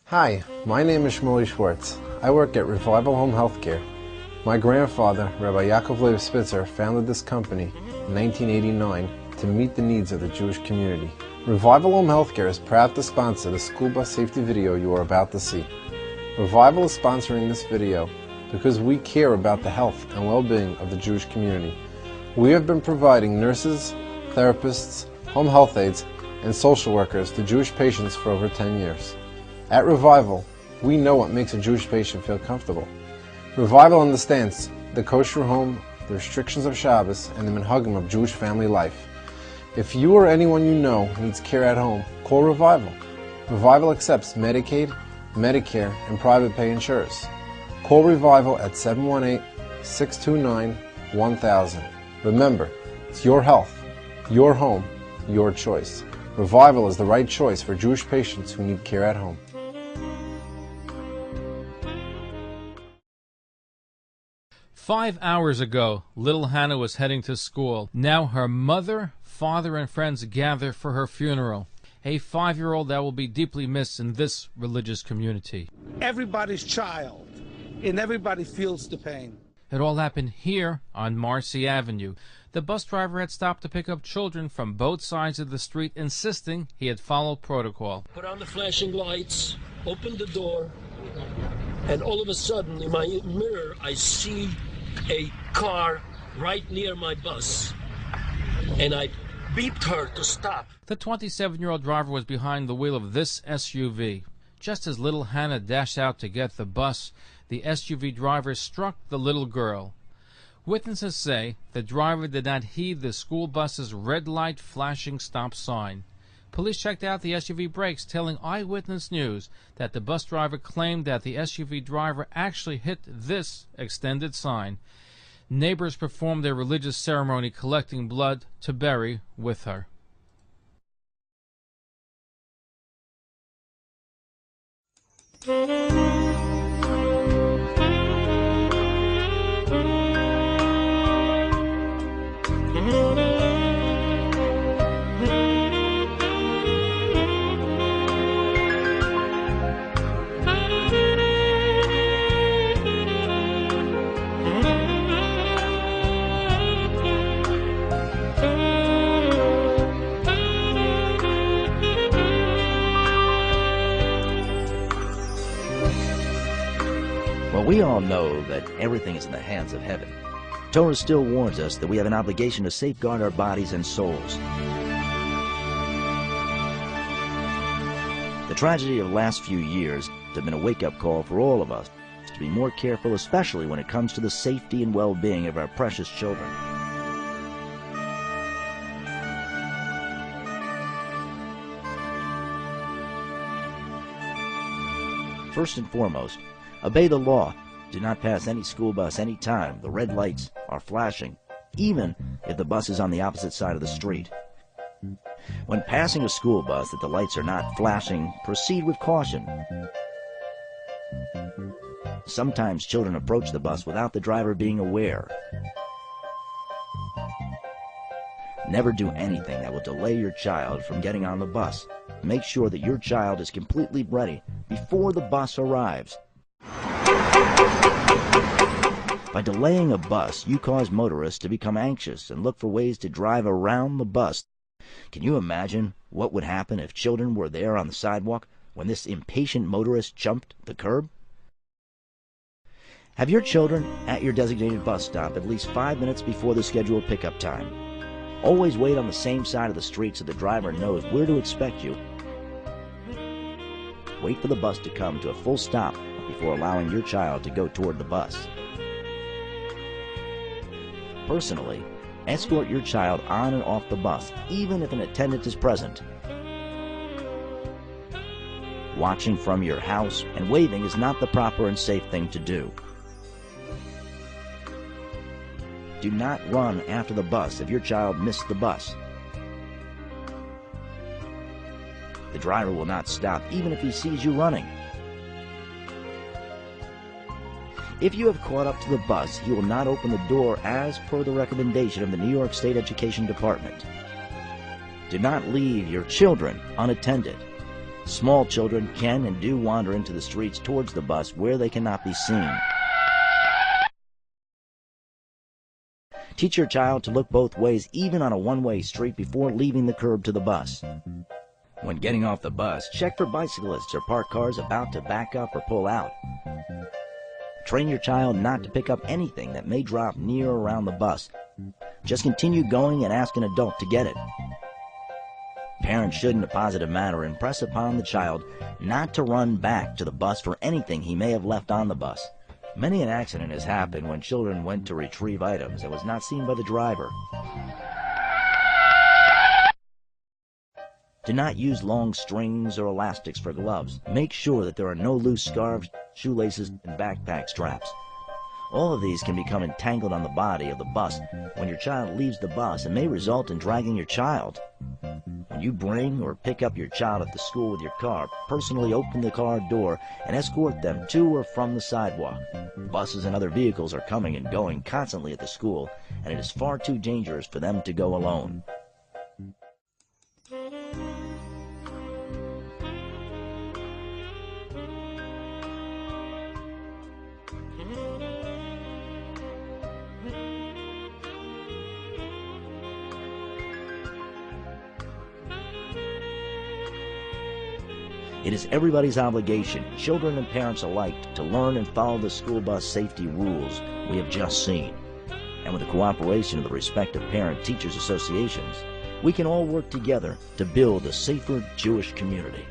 Hi, my name is Shmuley Schwartz. I work at Revival Home Healthcare. My grandfather, Rabbi Yaakov Leib Spitzer, founded this company in 1989 to meet the needs of the Jewish community. Revival Home Healthcare is proud to sponsor the school bus safety video you are about to see. Revival is sponsoring this video because we care about the health and well-being of the Jewish community. We have been providing nurses, therapists, home health aides, and social workers to Jewish patients for over 10 years. At Revival, we know what makes a Jewish patient feel comfortable. Revival understands the kosher home, the restrictions of Shabbos, and the minhagim of Jewish family life. If you or anyone you know needs care at home, call Revival. Revival accepts Medicaid, Medicare, and private pay insurers. Call Revival at 718-629-1000. Remember, it's your health, your home, your choice. Revival is the right choice for Jewish patients who need care at home. "5 hours ago, little Hannah was heading to school. Now her mother, father, and friends gather for her funeral. A 5-year-old that will be deeply missed in this religious community. Everybody's child, and everybody feels the pain. It all happened here on Marcy Avenue. The bus driver had stopped to pick up children from both sides of the street, insisting he had followed protocol. Put on the flashing lights, opened the door, and all of a sudden in my mirror I see a car right near my bus, and I beeped her to stop. The 27-year-old driver was behind the wheel of this SUV. Just as little Hannah dashed out to get the bus, the SUV driver struck the little girl. Witnesses say the driver did not heed the school bus's red light flashing stop sign. Police checked out the SUV brakes, telling Eyewitness News that the bus driver claimed that the SUV driver actually hit this extended sign. Neighbors performed a religious ceremony collecting blood to bury with her. Well, we all know that everything is in the hands of heaven. Torah still warns us that we have an obligation to safeguard our bodies and souls. The tragedy of the last few years has been a wake-up call for all of us to be more careful, especially when it comes to the safety and well-being of our precious children. First and foremost, obey the law. Do not pass any school bus any time the red lights are flashing, even if the bus is on the opposite side of the street. When passing a school bus that the lights are not flashing, proceed with caution. Sometimes children approach the bus without the driver being aware. Never do anything that will delay your child from getting on the bus. Make sure that your child is completely ready before the bus arrives. By delaying a bus, you cause motorists to become anxious and look for ways to drive around the bus. Can you imagine what would happen if children were there on the sidewalk when this impatient motorist jumped the curb? Have your children at your designated bus stop at least 5 minutes before the scheduled pickup time. Always wait on the same side of the street so the driver knows where to expect you. Wait for the bus to come to a full stop before allowing your child to go toward the bus. Personally, escort your child on and off the bus, even if an attendant is present. Watching from your house and waving is not the proper and safe thing to do. Do not run after the bus if your child missed the bus. The driver will not stop even if he sees you running. If you have caught up to the bus, he will not open the door as per the recommendation of the New York State Education Department. Do not leave your children unattended. Small children can and do wander into the streets towards the bus where they cannot be seen. Teach your child to look both ways, even on a one-way street, before leaving the curb to the bus. When getting off the bus, check for bicyclists or parked cars about to back up or pull out. Train your child not to pick up anything that may drop near or around the bus. Just continue going and ask an adult to get it. Parents should, in a positive manner, impress upon the child not to run back to the bus for anything he may have left on the bus. Many an accident has happened when children went to retrieve items that was not seen by the driver. Do not use long strings or elastics for gloves. Make sure that there are no loose scarves, shoelaces, and backpack straps. All of these can become entangled on the body of the bus when your child leaves the bus and may result in dragging your child. When you bring or pick up your child at the school with your car, personally open the car door and escort them to or from the sidewalk. Buses and other vehicles are coming and going constantly at the school, and it is far too dangerous for them to go alone. It is everybody's obligation, children and parents alike, to learn and follow the school bus safety rules we have just seen. And with the cooperation of the respective parent-teachers associations, we can all work together to build a safer Jewish community.